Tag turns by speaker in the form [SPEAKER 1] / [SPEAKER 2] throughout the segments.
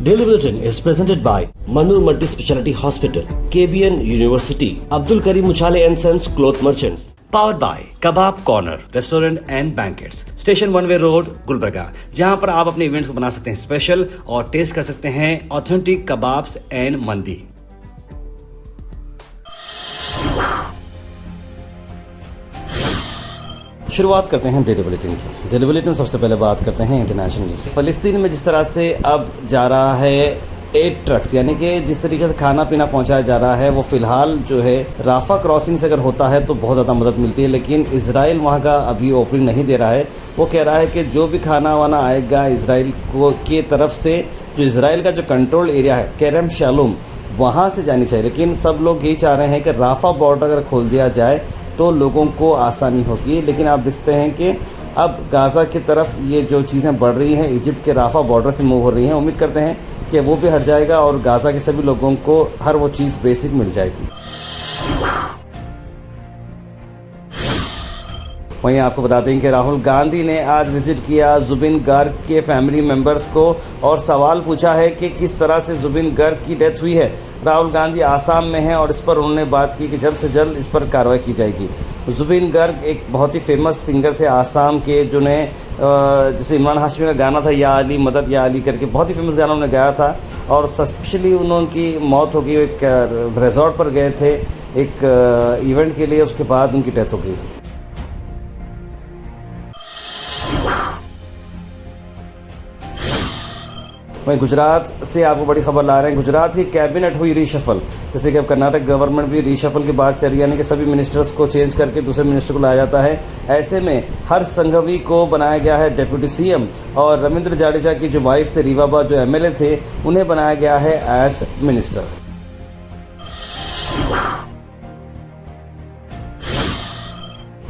[SPEAKER 1] Daily Bulletin is presented by Manur Multi Speciality Hospital, KBN University, Abdul Karim Uchale and Sons Cloth Merchants. Powered by Kebab Corner Restaurant and Banquets, Station One Way Road, Gulbarga, जहां पर आप अपने events को बना सकते हैं special और test कर सकते हैं ऑथेंटिक कबाब्स एंड मंदी। शुरुआत करते हैं डेली बुलेटिन की। डेली बुलेटिन में सबसे पहले बात करते हैं इंटरनेशनल न्यूज़। फ़लस्तीन में जिस तरह से अब जा रहा है 8 ट्रक्स, यानी कि जिस तरीके से खाना पीना पहुंचाया जा रहा है वो फ़िलहाल जो है राफ़ा क्रॉसिंग से अगर होता है तो बहुत ज़्यादा मदद मिलती है, लेकिन इज़राइल वहां का अभी ओपनिंग नहीं दे रहा है। वो कह रहा है कि जो भी खाना वाना आएगा इज़राइल को की तरफ से, जो इज़राइल का जो कंट्रोल एरिया है केरम शालूम, वहाँ से जानी चाहिए। लेकिन सब लोग यही चाह रहे हैं कि राफ़ा बॉर्डर अगर खोल दिया जाए तो लोगों को आसानी होगी। लेकिन आप देखते हैं कि अब गाज़ा की तरफ ये जो चीज़ें बढ़ रही हैं, इजिप्ट के राफ़ा बॉर्डर से मूव हो रही हैं। उम्मीद करते हैं कि वो भी हट जाएगा और गाज़ा के सभी लोगों को हर वो चीज़ बेसिक मिल जाएगी। वहीं आपको बता दें कि राहुल गांधी ने आज विज़िट किया जुबिन गर्ग के फैमिली मेंबर्स को और सवाल पूछा है कि किस तरह से जुबिन गर्ग की डेथ हुई है। राहुल गांधी आसाम में हैं और इस पर उन्होंने बात की कि जल्द से जल्द इस पर कार्रवाई की जाएगी। जुबिन गर्ग एक बहुत ही फेमस सिंगर थे आसाम के, जिन्हें जैसे इमरान हाशमी का गाना था या अली मदद या अली करके, बहुत ही फेमस गाना उन्होंने गाया था और सस्पेशली उनकी मौत हो गई। एक रिजॉर्ट पर गए थे एक इवेंट के लिए, उसके बाद उनकी डेथ हो गई। वहीं गुजरात से आपको बड़ी खबर ला रहे हैं। गुजरात की कैबिनेट हुई रीशफल, जैसे कि अब कर्नाटक गवर्नमेंट भी रीशफल की बात चल रही है, यानी कि सभी मिनिस्टर्स को चेंज करके दूसरे मिनिस्टर को लाया जाता है। ऐसे में हर्ष संघवी को बनाया गया है डिप्टी सीएम और रविंद्र जाडेजा की जो वाइफ थे रीवाबा, जो एमएलए थे, उन्हें बनाया गया है एज मिनिस्टर।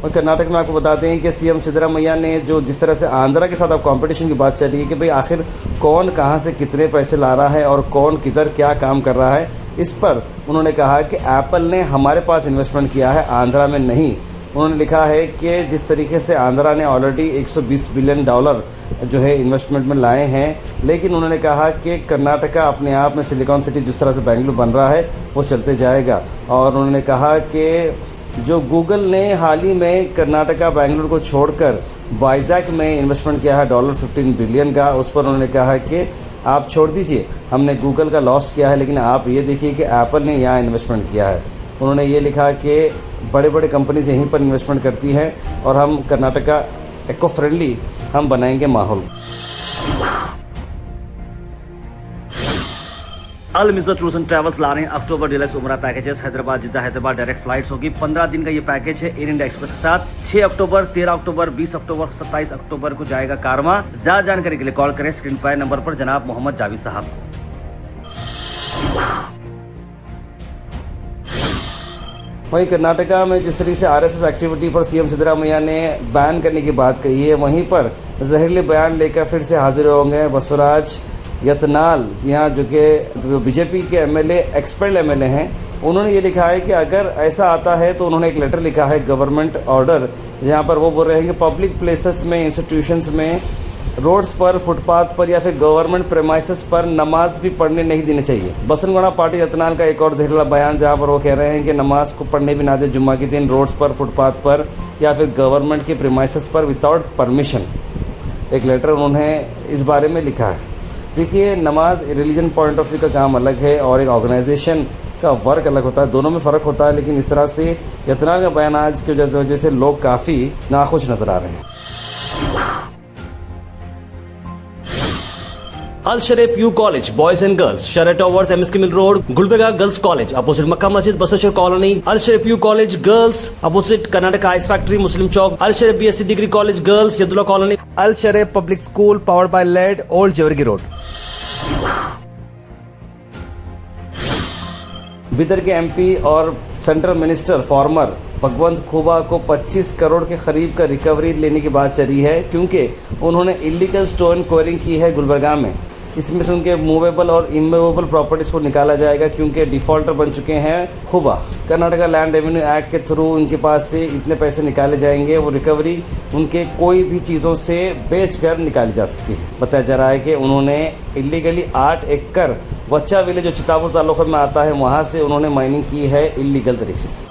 [SPEAKER 1] और कर्नाटक में आपको बता दें कि सीएम सिद्धरामैया ने जो जिस तरह से आंध्रा के साथ अब कंपटीशन की बात चल रही है कि भाई आखिर कौन कहां से कितने पैसे ला रहा है और कौन किधर क्या काम कर रहा है, इस पर उन्होंने कहा कि एप्पल ने हमारे पास इन्वेस्टमेंट किया है, आंध्रा में नहीं। उन्होंने लिखा है कि जिस तरीके से आंध्रा ने ऑलरेडी $120 बिलियन जो है इन्वेस्टमेंट में लाए हैं, लेकिन उन्होंने कहा कि कर्नाटका अपने आप में सिलिकॉन सिटी जिस तरह से बेंगलुरु बन रहा है वो चलते जाएगा। और उन्होंने कहा कि जो गूगल ने हाल ही में कर्नाटका बेंगलुरु को छोड़कर वाइजैक में इन्वेस्टमेंट किया है $15 बिलियन का, उस पर उन्होंने कहा कि आप छोड़ दीजिए, हमने गूगल का लॉस्ट किया है, लेकिन आप ये देखिए कि एप्पल ने यहाँ इन्वेस्टमेंट किया है। उन्होंने ये लिखा कि बड़े बड़े कंपनीज यहीं पर इन्वेस्टमेंट करती हैं और हम कर्नाटका इको फ्रेंडली हम बनाएंगे माहौल। अल मिज़र टूर्स एंड ट्रैवल्स ला रहे हैं अक्टूबर डिलक्स उमरा पैकेजेस। हैदराबाद जिद्दा हैदराबाद डायरेक्ट फ्लाइट्स होगी। 15 दिन का ये पैकेज है एयर इंडिया एक्सप्रेस के साथ। 6 अक्टूबर, 13 अक्टूबर, 20 अक्टूबर, 27 अक्टूबर को जाएगा कारवां। ज्यादा जानकारी के लिए कॉल करें स्क्रीन पर नंबर पर जनाब मोहम्मद जावेद साहब। वहीं कर्नाटका में जिस तरीके से आरएसएस एक्टिविटी पर सीएम सिद्धरामैया ने बैन करने की बात कही है, वहीं पर जहरीले बयान लेकर फिर से हाजिर होंगे बसवराज यत्नाल। जी हाँ, जो बीजेपी के एमएलए एक्सपेल्ड एमएलए हैं, उन्होंने ये लिखा है कि अगर ऐसा आता है तो उन्होंने एक लेटर लिखा है गवर्नमेंट ऑर्डर, जहाँ पर वो बोल रहे हैं कि पब्लिक प्लेसेस में, इंस्टीट्यूशंस में, रोड्स पर, फुटपाथ पर या फिर गवर्नमेंट प्रेमाइसेस पर नमाज भी पढ़ने नहीं देनी चाहिए। बसनगुड़ा पार्टी यत्नाल का एक और जहरीला बयान, जहाँ पर वो कह रहे हैं कि नमाज को पढ़ने भी ना दे जुम्मा के दिन रोड्स पर, फुटपाथ पर या फिर गवर्नमेंट के प्रेमाइसेस पर विदाउट परमिशन। एक लेटर उन्होंने इस बारे में लिखा है। देखिए, नमाज रिलीजन पॉइंट ऑफ व्यू का काम अलग है और एक ऑर्गेनाइजेशन का वर्क अलग होता है, दोनों में फ़र्क होता है। लेकिन इस तरह से यत्नाल का बयान आज की वजह से लोग काफ़ी नाखुश नजर आ रहे हैं। Al Sharif U college boys and girls, शरट towers, MSK mill road, Gulbarga girls college opposite Makka Masjid, Basaveshwar colony. Al Sharif U college girls opposite Karnataka ice factory, Muslim Chowk. Al Sharif BSc degree college girls, Yadulla colony. Al Sharif public school powered by लेड, ओल्ड जेवरगी रोड। बिदर के एमपी और central minister former Bhagwant Khuba को 25 करोड़ के करीब का recovery लेने की बात चली है, क्योंकि उन्होंने इलीगल स्टोन क्वेरिंग की है गुलबर्गा में। इसमें से उनके मूवेबल और इमूवेबल प्रॉपर्टीज़ को निकाला जाएगा क्योंकि डिफ़ॉल्टर बन चुके हैं खुबा। कर्नाटका लैंड रेवेन्यू एक्ट के थ्रू उनके पास से इतने पैसे निकाले जाएंगे, वो रिकवरी उनके कोई भी चीज़ों से बेच कर निकाली जा सकती है। बताया जा रहा है कि उन्होंने इलीगली 8 एकड़ वच्चा विलेज जो चितापुर तालुका में आता है वहाँ से उन्होंने माइनिंग की है इलीगल तरीके से।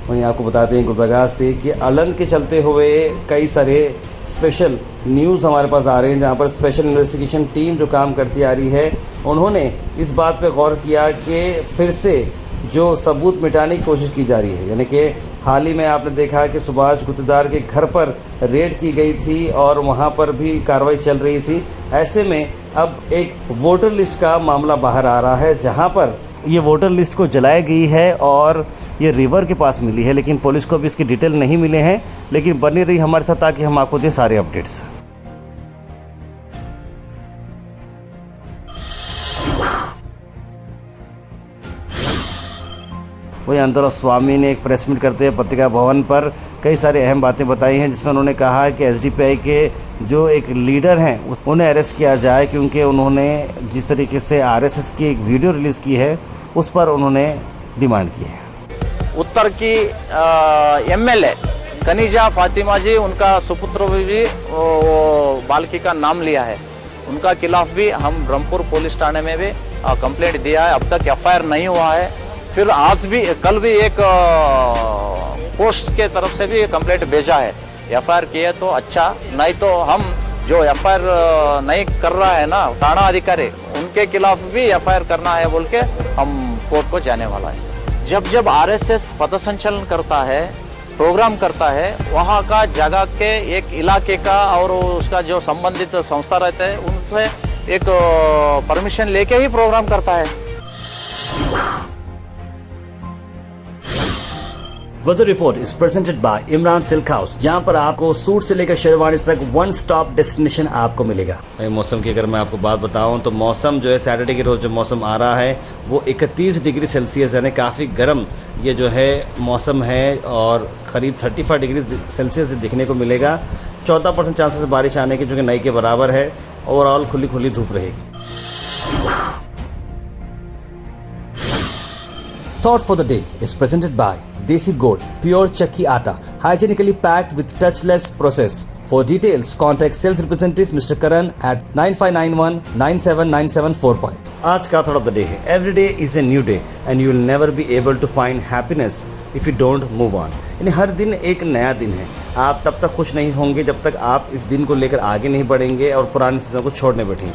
[SPEAKER 1] वहीं आपको बताते हैं गुलबर्गा से कि अलंग के चलते हुए कई सारे स्पेशल न्यूज़ हमारे पास आ रहे हैं, जहां पर स्पेशल इन्वेस्टिगेशन टीम जो काम करती आ रही है उन्होंने इस बात पे गौर किया कि फिर से जो सबूत मिटाने की कोशिश की जा रही है। यानी कि हाल ही में आपने देखा कि सुभाष गुत्तेदार के घर पर रेड की गई थी और वहां पर भी कार्रवाई चल रही थी। ऐसे में अब एक वोटर लिस्ट का मामला बाहर आ रहा है, जहां पर ये वोटर लिस्ट को जलाई गई है और ये रिवर के पास मिली है, लेकिन पुलिस को भी इसकी डिटेल नहीं मिले हैं। लेकिन बनी रही हमारे साथ ताकि हम आपको दें सारे अपडेट्स। वही अंतरा स्वामी ने एक प्रेस मीट करते हुए पत्रिका भवन पर कई सारी अहम बातें बताई हैं, जिसमें उन्होंने कहा कि एसडीपीआई के जो एक लीडर हैं उन्हें अरेस्ट किया जाए क्योंकि उन्होंने जिस तरीके से आरएसएस की एक वीडियो रिलीज़ की है उस पर उन्होंने डिमांड की है।
[SPEAKER 2] उत्तर की एमएलए कनीजा फातिमा जी, उनका सुपुत्र भी बालकी का नाम लिया है, उनका खिलाफ भी हम ब्रह्मपुर पुलिस थाने में भी कंप्लेंट दिया है। अब तक एफआईआर नहीं हुआ है। फिर आज भी कल भी एक पोस्ट के तरफ से भी कंप्लेंट भेजा है। एफआईआर किए तो अच्छा, नहीं तो हम जो एफआईआर नहीं कर रहा है ना थाना अधिकारी, उनके खिलाफ भी एफआईआर करना है बोल के हम कोर्ट को जाने वाला है। जब जब आरएसएस पथ संचलन करता है, प्रोग्राम करता है, वहाँ का जगह के एक इलाके का और उसका जो संबंधित संस्था रहते हैं उनसे एक परमिशन लेके ही प्रोग्राम करता है।
[SPEAKER 1] Weather report is presented by Imran silk house, जहां पर आपको सूट से लेकर शेरवानी तक वन स्टॉप डेस्टिनेशन आपको मिलेगा। मौसम की अगर मैं आपको बात बताऊं तो मौसम जो है सैटरडे के रोज जो मौसम आ रहा है वो 31 डिग्री सेल्सियस यानी काफ़ी गर्म ये जो है मौसम है और करीब 35 डिग्री सेल्सियस दिखने को मिलेगा। 14% चांसेस बारिश आने के जो कि नई के बराबर है। ओवरऑल खुली खुली धूप रहेगी। Thought for the day is presented by Desi Gold, pure chakki atta, hygienically packed with touchless process. For details, contact sales representative Mr. Karan at 9591979745. आज का thought of the day है Every day is a new day and you will never be able to find happiness if you don't move on. यानी हर दिन एक नया दिन है। आप तब तक खुश नहीं होंगे जब तक आप इस दिन को लेकर आगे नहीं बढ़ेंगे और पुरानी चीज़ों को छोड़ने बैठेंगे।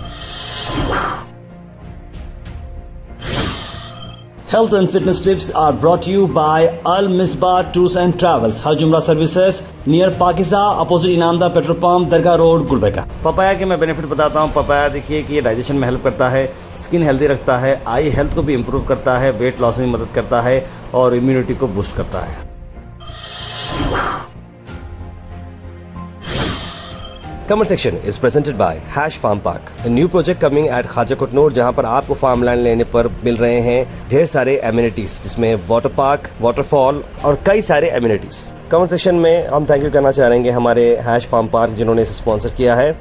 [SPEAKER 1] Health and fitness tips are brought to you by Al Misbah Tours and Travels, Hajj Umrah Services, near Pakiza, opposite Inamda Petrol Pump, Dargah road, Gulbarga. Papaya के मैं बेनिफिट बताता हूँ। पपाया देखिए कि ये डाइजेशन में हेल्प करता है, स्किन हेल्दी रखता है, आई हेल्थ को भी इम्प्रूव करता है, वेट लॉस में मदद करता है और इम्यूनिटी को बूस्ट करता है। Comment section is presented by Hash Farm Park, a new project coming at Khaja Kotnoor, जहां पर आपको फार्म लैंड लेने पर मिल रहे हैं ढेर सारे एमिनिटीज, जिसमें वाटर पार्क, वाटरफॉल और कई सारे एमिनिटीज। कमेंट सेक्शन में हम थैंक यू करना चाहेंगे हमारे हैश फार्म पार्क जिन्होंने इसे स्पॉन्सर किया है।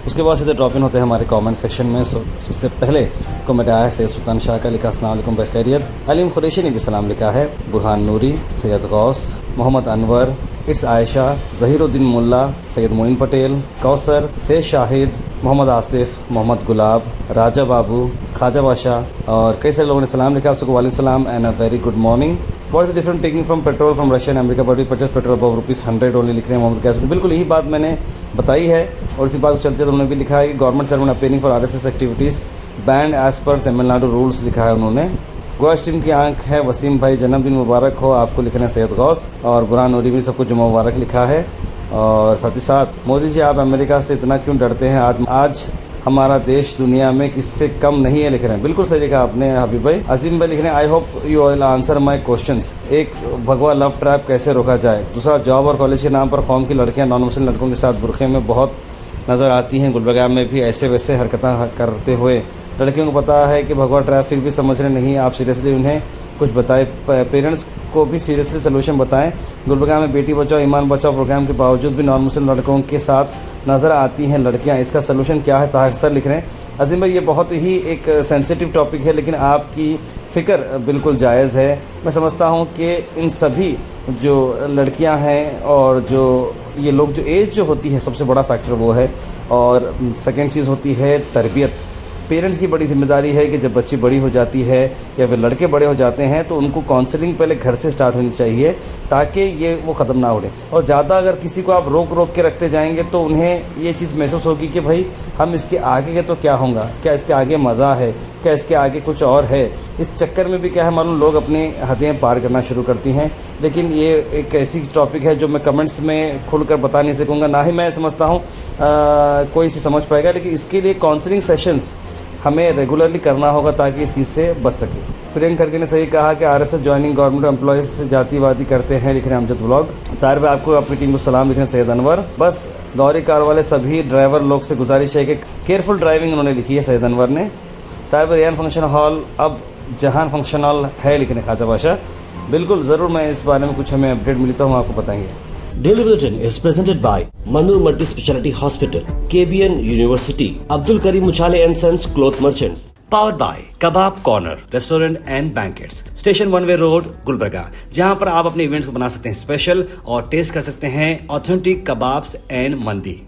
[SPEAKER 1] उसके बाद सीधे ड्रॉप इन होते हैं हमारे कमेंट सेक्शन में। सबसे पहले कमेंट आया है सुल्तान शाह का, लिखा अस्सलाम वालेकुम बखैरियत। अलीम कुरैशी ने भी सलाम लिखा है। बुरहान नूरी, सैयद गौस, मोहम्मद अनवर, इट्स आयशा, ज़हीरुद्दीन मुल्ला, सैयद मोइन पटेल, कौसर, सैयद शाहिद, मोहम्मद आसिफ, मोहम्मद गुलाब, राजा बाबू, खाजा बादशाह और कई सारे लोगों ने सलाम लिखा। आपको वालेकुम सलाम and a very good morning. What is different taking from petrol from Russia and America but we purchase petrol above ₹100 only, लिख रहे हैं मोहम्मद कैसर। बिल्कुल यही बात मैंने बताई है और इसी बात को चलते उन्होंने भी लिखा है कि government servant appealing for RSS activities banned as per Tamil Nadu rules, लिखा है उन्होंने। गोवा स्ट्रीम की आंख है वसीम भाई, जन्मदिन मुबारक हो आपको, लिखना है सैयद गौस और बुरहान नूरी भी सबको जुम्मा मुबारक लिखा है। और साथ ही साथ मोदी जी आप अमेरिका से इतना क्यों डरते हैं, आज हमारा देश दुनिया में किससे कम नहीं है, लिख रहे हैं। बिल्कुल सही लिखा आपने हबीब भाई। अजीम भाई लिख रहे हैं I hope you will answer my questions. एक भगवा लव ट्रैप कैसे रोका जाए। दूसरा, जॉब और कॉलेज के नाम पर कौम की लड़कियां नॉन मुस्लिम लड़कों के साथ बुरखे में बहुत नज़र आती हैं। गुलबर्गा में भी ऐसे वैसे हरकतें करते हुए लड़कियों को पता है कि भगवा ट्रैप फिर भी समझ रहे नहीं। आप सीरियसली उन्हें कुछ बताए, पेरेंट्स को भी सीरियसली सोल्यूशन बताएं। गुलबर्गा में बेटी बचाओ ईमान बचाओ प्रोग्राम के बावजूद भी नॉन मुस्लिम लड़कों के साथ नज़र आती हैं लड़कियां, इसका सोल्यूशन क्या है? ताहिर सर लिख रहे हैं। अजीम भाई, ये बहुत ही एक सेंसिटिव टॉपिक है, लेकिन आपकी फ़िक्र बिल्कुल जायज़ है। मैं समझता हूँ कि इन सभी जो लड़कियां हैं और जो ये लोग, जो एज जो होती है सबसे बड़ा फैक्टर वो है, और सेकंड चीज़ होती है तरबियत। पेरेंट्स की बड़ी जिम्मेदारी है कि जब बच्ची बड़ी हो जाती है या फिर लड़के बड़े हो जाते हैं तो उनको काउंसलिंग पहले घर से स्टार्ट होनी चाहिए, ताकि ये वो ख़त्म ना उड़े। और ज़्यादा अगर किसी को आप रोक के रखते जाएंगे तो उन्हें ये चीज़ महसूस होगी कि भाई हम इसके आगे के तो क्या होगा, क्या इसके आगे मज़ा है, क्या इसके आगे कुछ और है। इस चक्कर में भी क्या है मालूम, लोग अपनी हदें पार करना शुरू करती हैं। लेकिन ये एक ऐसी टॉपिक है जो मैं कमेंट्स में खुलकर बता नहीं सकूँगा, ना ही मैं समझता हूँ कोई इसे समझ पाएगा। लेकिन इसके लिए काउंसलिंग सेशंस हमें रेगुलरली करना होगा ताकि इस चीज़ से बच सके। प्रियंक खड़गे ने सही कहा कि आरएसएस ज्वाइनिंग गवर्नमेंट एम्प्लॉयज़ से जातिवादी करते हैं, लिख रहे हैं अमजद व्लॉग। ताहिर भाई, आपको अपनी टीम को सलाम, लिख रहे हैं सैयद अनवर। बस दौरी कार वाले सभी ड्राइवर लोग से गुजारिश है कि केयरफुल ड्राइविंग, उन्होंने लिखी है सैयद अनवर ने। ताहिर भाई, रेहान फंक्शन हॉल अब जहान फंक्शन हॉल है, लिख रहे हैं ख्वाजा बादशाह। बिल्कुल ज़रूर, मैं इस बारे में कुछ हमें अपडेट मिली तो हम आपको बताएंगे।
[SPEAKER 3] Daily Bulletin is presented by Manur Multi Speciality Hospital, KBN University, Abdul Karim Muchale and Sons Cloth Merchants. Powered by Kebab Corner Restaurant and Banquets, Station One Way Road, Gulbarga, जहां पर आप अपने इवेंट्स को बना सकते हैं स्पेशल और test कर सकते हैं ऑथेंटिक कबाब्स एंड मंदी।